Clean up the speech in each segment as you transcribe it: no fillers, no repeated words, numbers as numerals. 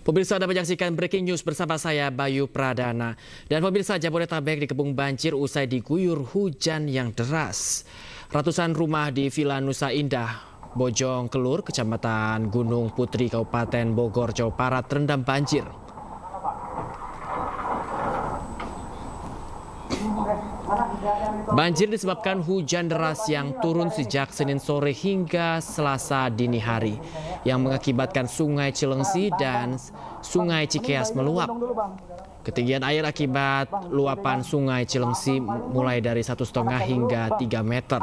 Pemirsa, Anda menyaksikan Breaking News bersama saya Bayu Pradana. Dan pemirsa, Jabodetabek dikepung banjir usai diguyur hujan yang deras. Ratusan rumah di Villa Nusa Indah, Bojong Kelur, Kecamatan Gunung Putri, Kabupaten Bogor, Jawa Barat terendam banjir. Banjir disebabkan hujan deras yang turun sejak Senin sore hingga Selasa dini hari, yang mengakibatkan Sungai Cilengsi dan Sungai Cikeas meluap. Ketinggian air akibat luapan Sungai Cilengsi mulai dari 1,5 hingga 3 meter.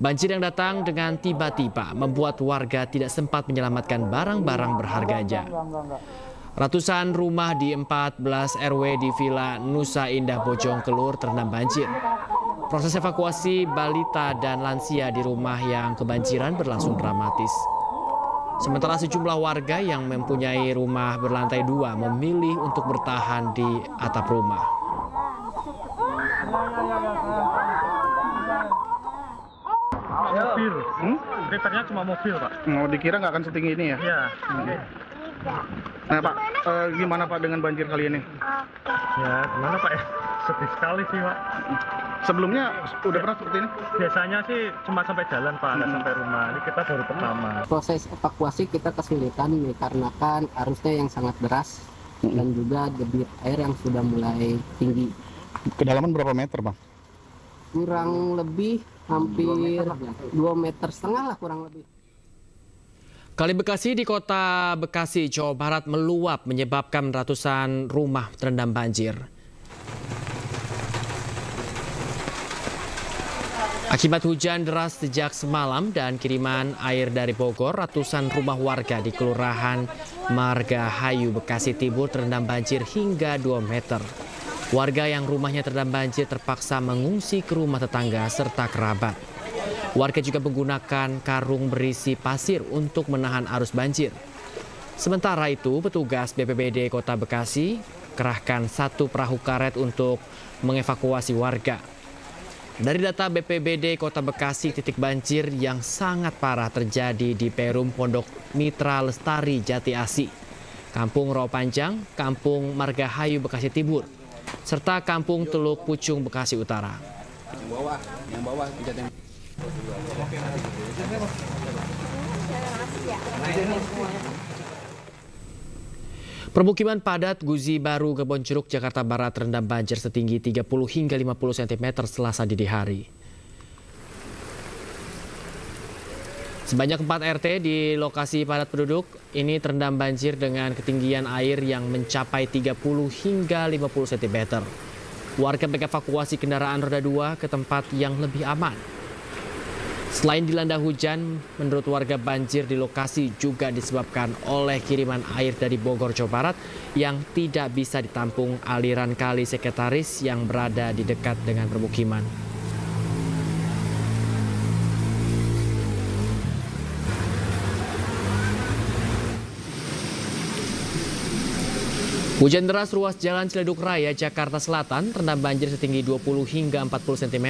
Banjir yang datang dengan tiba-tiba membuat warga tidak sempat menyelamatkan barang-barang berharganya. Ratusan rumah di 14 RW di Villa Nusa Indah Bojong Kelur terendam banjir. Proses evakuasi balita dan lansia di rumah yang kebanjiran berlangsung dramatis. Sementara sejumlah warga yang mempunyai rumah berlantai 2 memilih untuk bertahan di atap rumah. Mobil, kriteria cuma mobil, Pak. Mau dikira nggak akan setinggi ini ya? Iya. Nah Pak, gimana Pak dengan banjir kali ini? Ya, gimana Pak ya? Sedih sekali sih, Pak. Sebelumnya udah pernah seperti ini? Biasanya sih cuma sampai jalan, Pak, nggak sampai rumah. Ini kita baru pertama. Proses evakuasi kita kesulitan dikarenakan arusnya yang sangat deras dan juga debit air yang sudah mulai tinggi. Kedalaman berapa meter Bang? Kurang lebih hampir 2,5 meter lah kurang lebih. Kali Bekasi di kota Bekasi, Jawa Barat meluap menyebabkan ratusan rumah terendam banjir. Akibat hujan deras sejak semalam dan kiriman air dari Bogor, ratusan rumah warga di Kelurahan Margahayu, Bekasi Timur terendam banjir hingga 2 meter. Warga yang rumahnya terendam banjir terpaksa mengungsi ke rumah tetangga serta kerabat. Warga juga menggunakan karung berisi pasir untuk menahan arus banjir. Sementara itu, petugas BPBD Kota Bekasi kerahkan 1 perahu karet untuk mengevakuasi warga. Dari data BPBD Kota Bekasi, titik banjir yang sangat parah terjadi di Perum Pondok Mitra Lestari Jati Asi, Kampung Rawa Panjang, Kampung Margahayu Bekasi Timur, serta Kampung Teluk Pucung Bekasi Utara. Yang bawah. Permukiman padat Guzi Baru, Kebonjeruk, Jakarta Barat terendam banjir setinggi 30 hingga 50 cm Selasa dini hari. Sebanyak 4 RT di lokasi padat penduduk ini terendam banjir dengan ketinggian air yang mencapai 30 hingga 50 cm. Warga mengevakuasi kendaraan roda 2 ke tempat yang lebih aman. Selain dilanda hujan, menurut warga banjir di lokasi juga disebabkan oleh kiriman air dari Bogor, Jawa Barat yang tidak bisa ditampung aliran kali Sekretaris yang berada di dekat dengan permukiman. Hujan deras ruas Jalan Ciledug Raya, Jakarta Selatan terendam banjir setinggi 20 hingga 40 cm.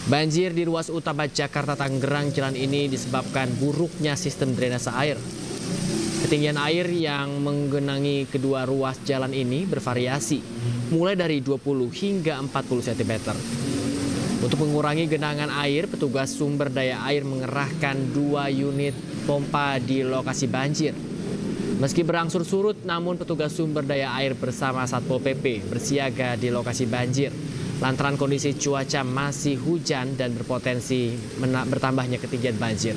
Banjir di ruas utama Jakarta Tangerang jalan ini disebabkan buruknya sistem drainase air. Ketinggian air yang menggenangi kedua ruas jalan ini bervariasi, mulai dari 20 hingga 40 cm. Untuk mengurangi genangan air, petugas sumber daya air mengerahkan 2 unit pompa di lokasi banjir. Meski berangsur surut, namun petugas sumber daya air bersama Satpol PP bersiaga di lokasi banjir. Lantaran kondisi cuaca masih hujan dan berpotensi bertambahnya ketinggian banjir.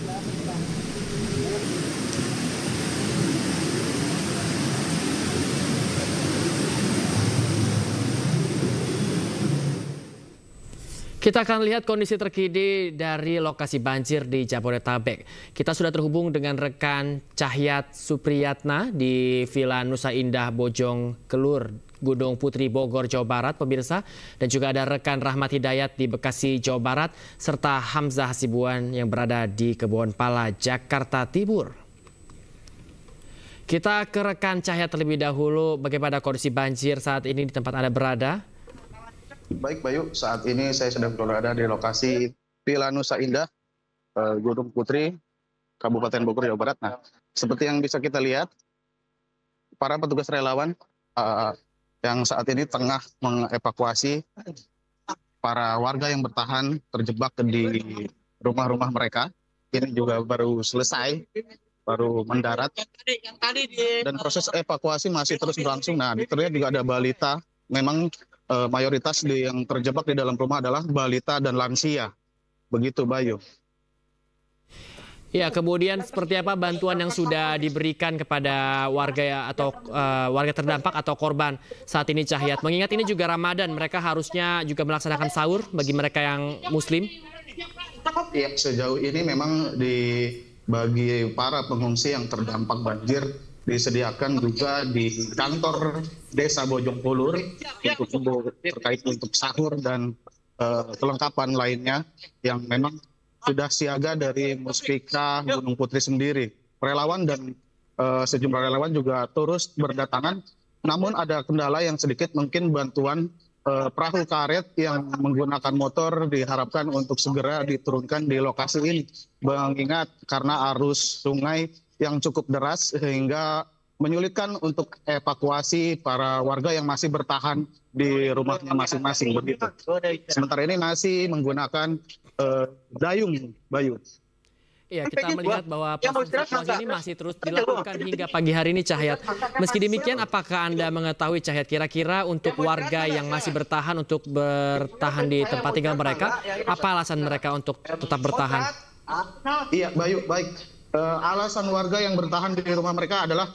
Kita akan lihat kondisi terkini dari lokasi banjir di Jabodetabek. Kita sudah terhubung dengan rekan Cahyat Supriyatna di Villa Nusa Indah Bojong Kelur, Gunung Putri, Bogor, Jawa Barat, pemirsa. Dan juga ada rekan Rahmat Hidayat di Bekasi, Jawa Barat, serta Hamzah Hasibuan yang berada di Kebonpala, Jakarta Timur. Kita ke rekan Cahyat terlebih dahulu. Bagaimana kondisi banjir saat ini di tempat Anda berada? Baik Bayu, saat ini saya sedang berada di lokasi Villa Nusa Indah, Gunung Putri, Kabupaten Bogor, Jawa Barat. Nah, seperti yang bisa kita lihat, para petugas relawan yang saat ini tengah mengevakuasi para warga yang bertahan terjebak di rumah-rumah mereka. Ini juga baru selesai, baru mendarat, dan proses evakuasi masih terus berlangsung. Nah, terlihat juga ada balita. Memang mayoritas yang terjebak di dalam rumah adalah balita dan lansia. Begitu, Bayu. Ya, kemudian seperti apa bantuan yang sudah diberikan kepada warga atau warga terdampak atau korban saat ini, Cahyat? Mengingat ini juga Ramadan, mereka harusnya juga melaksanakan sahur bagi mereka yang Muslim. Ya, sejauh ini memang bagi para pengungsi yang terdampak banjir disediakan juga di kantor Desa Bojongkulur terkait untuk sahur dan kelengkapan lainnya yang memang sudah siaga dari Muspika Gunung Putri sendiri. Relawan dan sejumlah relawan juga terus berdatangan, namun ada kendala yang sedikit, mungkin bantuan perahu karet yang menggunakan motor diharapkan untuk segera diturunkan di lokasi ini. Mengingat karena arus sungai yang cukup deras sehingga menyulitkan untuk evakuasi para warga yang masih bertahan di rumahnya masing-masing begitu. Sementara ini masih menggunakan dayung, Bayu. Iya, kita melihat bahwa proses evakuasi ini masih terus dilakukan hingga pagi hari ini, Cahyat. Meski demikian, apakah Anda mengetahui, Cahyat, kira-kira untuk warga yang masih bertahan untuk bertahan di tempat tinggal mereka, apa alasan mereka untuk tetap bertahan? Iya, Bayu, baik. Alasan warga yang bertahan di rumah mereka adalah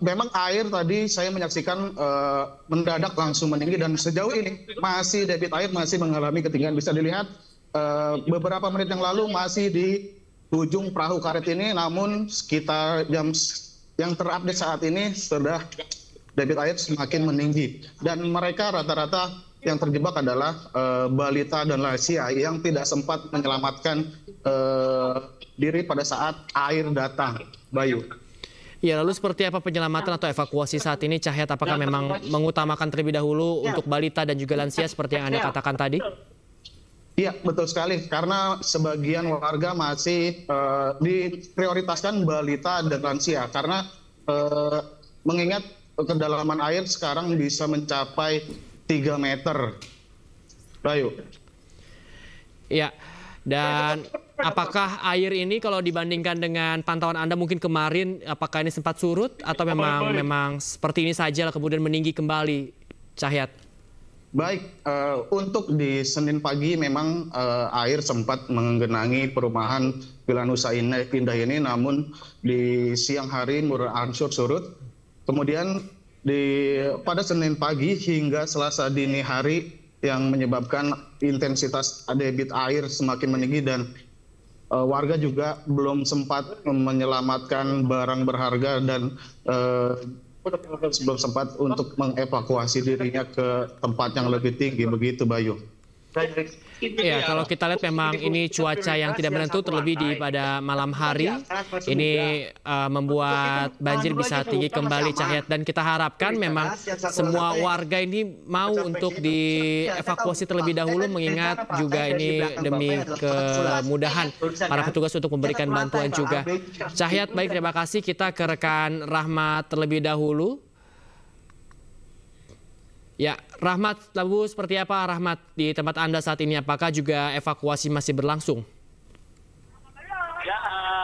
memang air tadi saya menyaksikan mendadak langsung meninggi, dan sejauh ini masih debit air masih mengalami ketinggian. Bisa dilihat beberapa menit yang lalu masih di ujung perahu karet ini, namun sekitar jam yang terupdate saat ini sudah debit air semakin meninggi, dan mereka rata-rata yang terjebak adalah balita dan lansia yang tidak sempat menyelamatkan diri pada saat air datang, Bayu. Ya, lalu seperti apa penyelamatan atau evakuasi saat ini, Cahyat? Apakah memang mengutamakan terlebih dahulu untuk balita dan juga lansia seperti yang Anda katakan tadi? Iya, betul sekali. Karena sebagian warga masih diprioritaskan balita dan lansia. Karena mengingat kedalaman air sekarang bisa mencapai 3 meter. Bayu. Ya, dan apakah air ini kalau dibandingkan dengan pantauan Anda mungkin kemarin, apakah ini sempat surut atau memang seperti ini saja kemudian meninggi kembali, Cahyat? Baik, untuk di Senin pagi memang air sempat menggenangi perumahan Vilanusa Indah ini, namun di siang hari berangsur surut. Kemudian pada Senin pagi hingga Selasa dini hari yang menyebabkan intensitas debit air semakin meninggi, dan warga juga belum sempat menyelamatkan barang berharga dan belum sempat untuk mengevakuasi dirinya ke tempat yang lebih tinggi, begitu, Bayu. Ya, kalau kita lihat memang ini cuaca yang tidak menentu, terlebih pada malam hari. Ini membuat banjir bisa tinggi kembali, Cahyat. Dan kita harapkan memang semua warga ini mau untuk dievakuasi terlebih dahulu, mengingat juga ini demi kemudahan para petugas untuk memberikan bantuan juga. Cahyat, baik, terima kasih. Kita ke rekan Rahmat terlebih dahulu. Ya, Rahmat, lalu seperti apa, Rahmat, di tempat Anda saat ini? Apakah juga evakuasi masih berlangsung? Ya,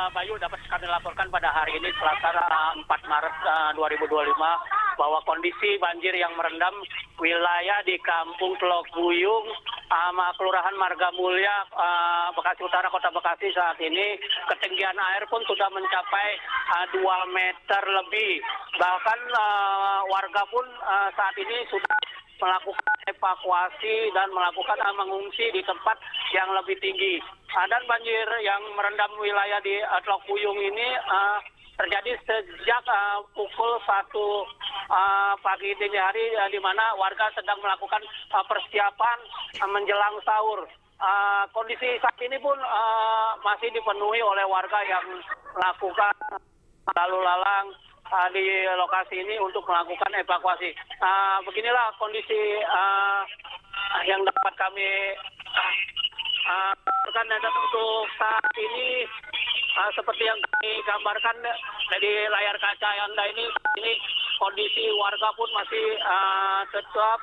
Bayu, dapat kami laporkan pada hari ini Selasa 4 Maret 2025 bahwa kondisi banjir yang merendam wilayah di Kampung Teluk Buyung, Kelurahan Marga Mulya, Bekasi Utara, Kota Bekasi saat ini ketinggian air pun sudah mencapai 2 meter lebih. Bahkan warga pun saat ini sudah melakukan evakuasi dan melakukan mengungsi di tempat yang lebih tinggi. Dan banjir yang merendam wilayah di Teluk Buyung ini terjadi sejak pukul 1 pagi dini hari, di mana warga sedang melakukan persiapan menjelang sahur. Kondisi saat ini pun masih dipenuhi oleh warga yang melakukan lalu lalang di lokasi ini untuk melakukan evakuasi. Beginilah kondisi yang dapat kami laporkan, dan untuk saat ini seperti yang kami gambarkan di layar kaca Anda ini kondisi warga pun masih tetap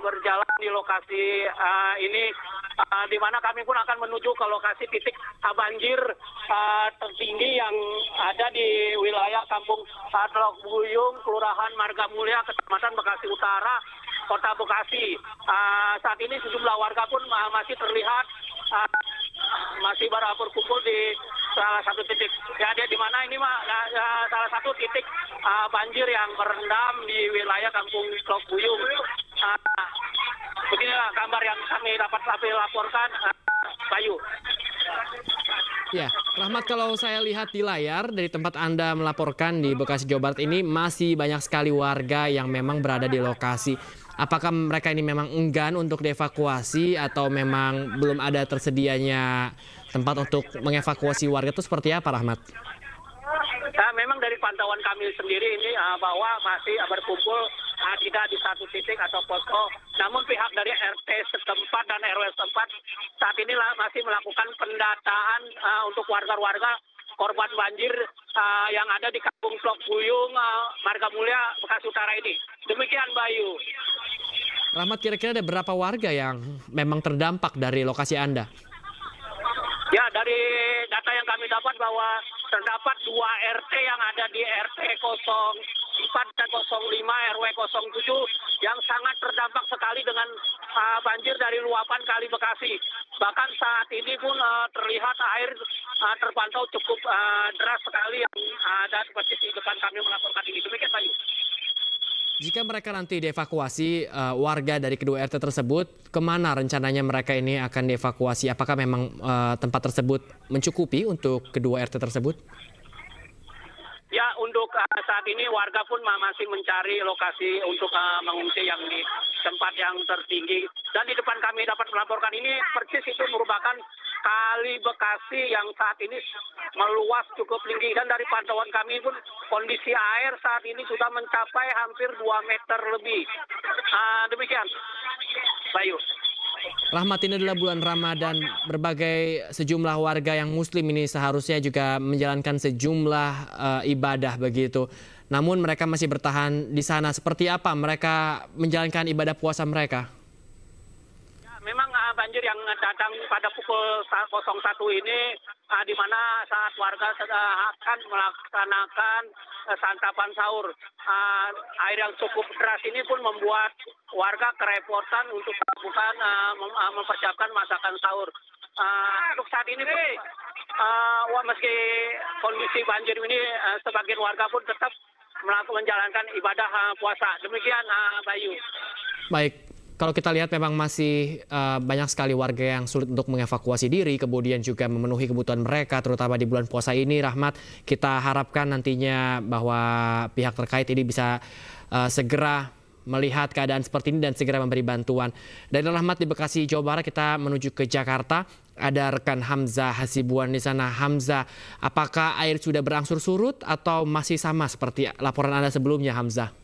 berjalan di lokasi ini, di mana kami pun akan menuju ke lokasi titik banjir tertinggi yang ada di wilayah Kampung Teluk Buyung, Kelurahan Marga Mulia, Kecamatan Bekasi Utara, Kota Bekasi. Saat ini sejumlah warga pun masih terlihat masih berkumpul di salah satu titik. Ya, di mana ini salah satu titik banjir yang merendam di wilayah Kampung Teluk Buyung. Beginilah gambar yang kami dapat laporkan, Bayu. Ya, Rahmat, kalau saya lihat di layar dari tempat Anda melaporkan di Bekasi, Jawa Barat ini masih banyak sekali warga yang memang berada di lokasi. Apakah mereka ini memang enggan untuk dievakuasi atau memang belum ada tersedianya tempat untuk mengevakuasi warga, itu seperti apa, Rahmat? Memang dari pantauan kami sendiri ini bahwa masih berkumpul tidak di satu titik atau posko. Namun pihak dari RT setempat dan RW setempat saat ini masih melakukan pendataan untuk warga-warga korban banjir yang ada di Kampung Teluk Buyung, Marga Mulia, Bekasi Utara ini. Demikian, Bayu. Rahmat, kira-kira ada berapa warga yang memang terdampak dari lokasi Anda? Ya, dari data yang kami dapat bahwa terdapat 2 RT yang ada di RT 04 dan 05 RW 07 yang sangat terdampak sekali dengan banjir dari luapan Kali Bekasi. Bahkan saat ini pun terlihat air terpantau cukup deras sekali yang ada seperti di depan kami melaporkan ini. Demikian, Bayu. Jika mereka nanti dievakuasi, warga dari kedua RT tersebut, kemana rencananya mereka ini akan dievakuasi? Apakah memang tempat tersebut mencukupi untuk kedua RT tersebut? Ya, untuk saat ini warga pun masih mencari lokasi untuk mengungsi yang di tempat yang tertinggi. Dan di depan kami dapat melaporkan ini persis itu merupakan Kali Bekasi yang saat ini meluas cukup tinggi. Dan dari pantauan kami pun kondisi air saat ini sudah mencapai hampir 2 meter lebih. Demikian, Bayu. Rahmat, ini adalah bulan Ramadan. Berbagai sejumlah warga yang muslim ini seharusnya juga menjalankan sejumlah ibadah begitu. Namun mereka masih bertahan di sana. Seperti apa mereka menjalankan ibadah puasa mereka? Ya, memang banjir yang datang pada pukul 01 ini di mana saat warga akan melaksanakan santapan sahur. Air yang cukup deras ini pun membuat warga kerepotan untuk melakukan mempersiapkan masakan sahur. Untuk saat ini pun meski kondisi banjir ini sebagian warga pun tetap menjalankan ibadah puasa. Demikian, Bayu. Baik. Kalau kita lihat memang masih banyak sekali warga yang sulit untuk mengevakuasi diri, kemudian juga memenuhi kebutuhan mereka, terutama di bulan puasa ini. Rahmat, kita harapkan nantinya bahwa pihak terkait ini bisa segera melihat keadaan seperti ini dan segera memberi bantuan. Dari Rahmat di Bekasi, Jawa Barat, kita menuju ke Jakarta. Ada rekan Hamzah Hasibuan di sana. Hamzah, apakah air sudah berangsur surut atau masih sama seperti laporan Anda sebelumnya, Hamzah?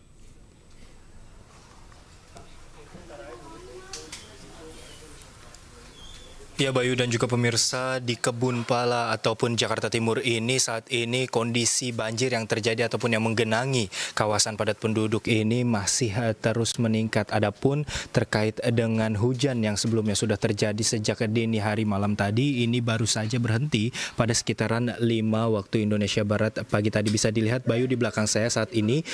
Ya, Bayu dan juga pemirsa, di Kebun Pala ataupun Jakarta Timur ini saat ini kondisi banjir yang terjadi ataupun yang menggenangi kawasan padat penduduk ini masih terus meningkat. Adapun terkait dengan hujan yang sebelumnya sudah terjadi sejak dini hari malam tadi, ini baru saja berhenti pada sekitaran 5 waktu Indonesia Barat pagi tadi. Bisa dilihat, Bayu, di belakang saya saat ini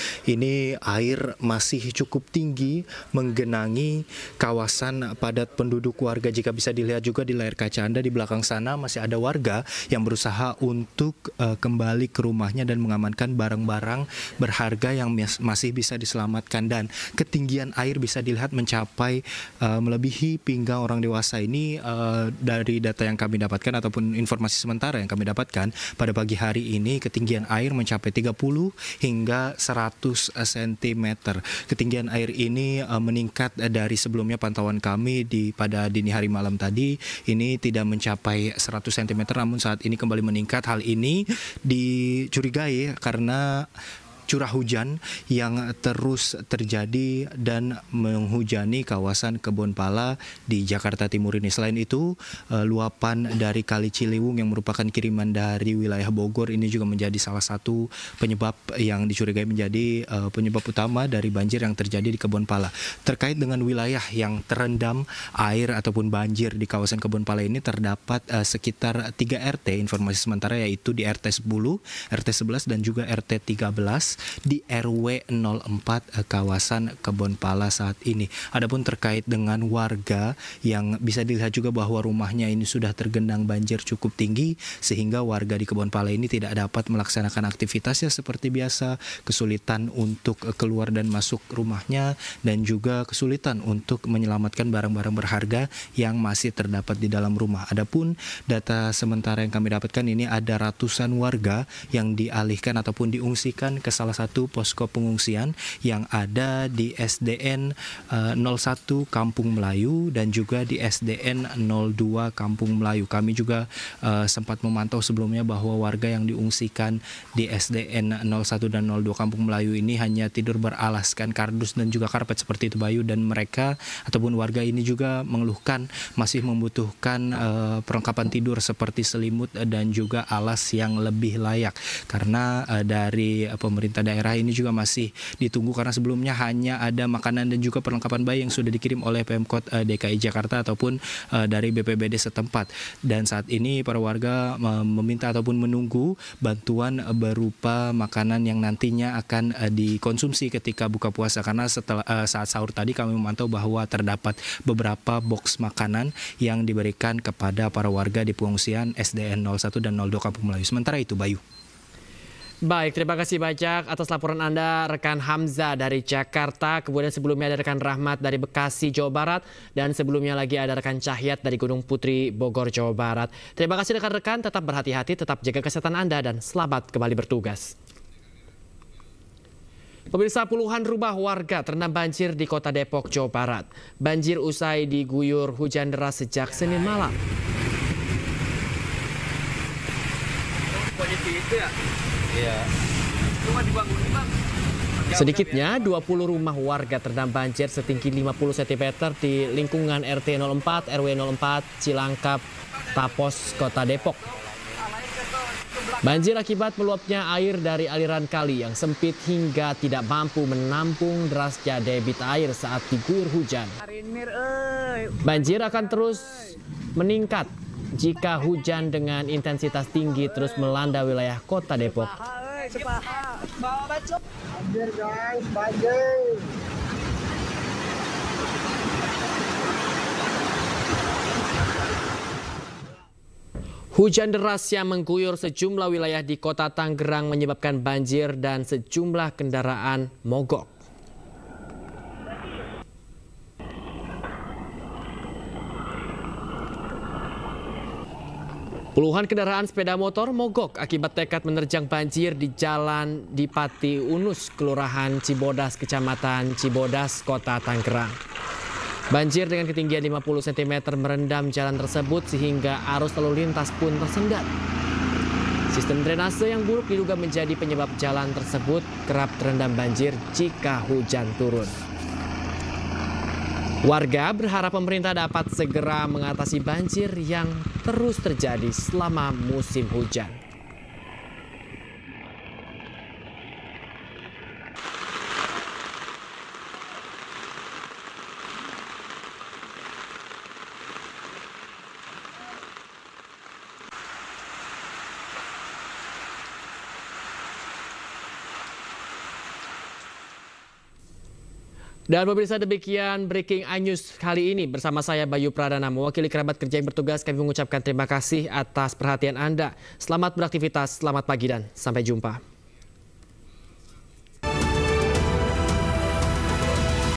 air masih cukup tinggi menggenangi kawasan padat penduduk warga. Jika bisa dilihat juga di layar kaca Anda di belakang sana masih ada warga yang berusaha untuk kembali ke rumahnya dan mengamankan barang-barang berharga yang masih bisa diselamatkan, dan ketinggian air bisa dilihat mencapai melebihi pinggang orang dewasa. Ini dari data yang kami dapatkan ataupun informasi sementara yang kami dapatkan pada pagi hari ini, ketinggian air mencapai 30 hingga 100 cm. Ketinggian air ini meningkat dari sebelumnya pantauan kami pada dini hari malam tadi. Ini tidak mencapai 100 cm, namun saat ini kembali meningkat. Hal ini dicurigai karena curah hujan yang terus terjadi dan menghujani kawasan Kebonpala di Jakarta Timur ini. Selain itu, luapan dari Kali Ciliwung yang merupakan kiriman dari wilayah Bogor ini juga menjadi salah satu penyebab yang dicurigai menjadi penyebab utama dari banjir yang terjadi di Kebonpala. Terkait dengan wilayah yang terendam air ataupun banjir di kawasan Kebonpala ini terdapat sekitar 3 RT informasi sementara, yaitu di RT 10, RT 11 dan juga RT 13 di RW 04 kawasan Kebonpala saat ini. Adapun terkait dengan warga yang bisa dilihat juga bahwa rumahnya ini sudah tergenang banjir cukup tinggi sehingga warga di Kebonpala ini tidak dapat melaksanakan aktivitasnya seperti biasa, kesulitan untuk keluar dan masuk rumahnya dan juga kesulitan untuk menyelamatkan barang-barang berharga yang masih terdapat di dalam rumah. Adapun data sementara yang kami dapatkan ini ada ratusan warga yang dialihkan ataupun diungsikan ke salah satu posko pengungsian yang ada di SDN 01 Kampung Melayu dan juga di SDN 02 Kampung Melayu. Kami juga sempat memantau sebelumnya bahwa warga yang diungsikan di SDN 01 dan 02 Kampung Melayu ini hanya tidur beralaskan kardus dan juga karpet seperti itu, Bayu, dan mereka ataupun warga ini juga mengeluhkan masih membutuhkan perlengkapan tidur seperti selimut dan juga alas yang lebih layak karena dari pemerintah daerah ini juga masih ditunggu karena sebelumnya hanya ada makanan dan juga perlengkapan bayi yang sudah dikirim oleh Pemkot DKI Jakarta ataupun dari BPBD setempat, dan saat ini para warga meminta ataupun menunggu bantuan berupa makanan yang nantinya akan dikonsumsi ketika buka puasa karena setelah saat sahur tadi kami memantau bahwa terdapat beberapa box makanan yang diberikan kepada para warga di pengungsian SDN 01 dan 02 Kampung Melayu. Sementara itu, Bayu. Baik, terima kasih banyak atas laporan Anda, rekan Hamzah dari Jakarta. Kemudian sebelumnya ada rekan Rahmat dari Bekasi, Jawa Barat. Dan sebelumnya lagi ada rekan Cahyat dari Gunung Putri, Bogor, Jawa Barat. Terima kasih rekan-rekan, tetap berhati-hati, tetap jaga kesehatan Anda, dan selamat kembali bertugas. Pemirsa, puluhan rumah warga terendam banjir di Kota Depok, Jawa Barat. Banjir usai diguyur hujan deras sejak Senin malam. Sedikitnya 20 rumah warga terendam banjir setinggi 50 cm di lingkungan RT 04, RW 04, Cilangkap, Tapos, Kota Depok. Banjir akibat meluapnya air dari aliran kali yang sempit hingga tidak mampu menampung derasnya debit air saat diguyur hujan. Banjir akan terus meningkat jika hujan dengan intensitas tinggi terus melanda wilayah Kota Depok. Hujan deras yang mengguyur sejumlah wilayah di Kota Tangerang menyebabkan banjir dan sejumlah kendaraan mogok. Puluhan kendaraan sepeda motor mogok akibat nekat menerjang banjir di Jalan Dipati Unus, Kelurahan Cibodas, Kecamatan Cibodas, Kota Tangerang. Banjir dengan ketinggian 50 cm merendam jalan tersebut sehingga arus lalu lintas pun tersendat. Sistem drainase yang buruk diduga menjadi penyebab jalan tersebut kerap terendam banjir jika hujan turun. Warga berharap pemerintah dapat segera mengatasi banjir yang terus terjadi selama musim hujan. Dan pemirsa, demikian Breaking iNews kali ini bersama saya Bayu Pradana. Mewakili kerabat kerja yang bertugas, kami mengucapkan terima kasih atas perhatian Anda. Selamat beraktivitas, selamat pagi dan sampai jumpa.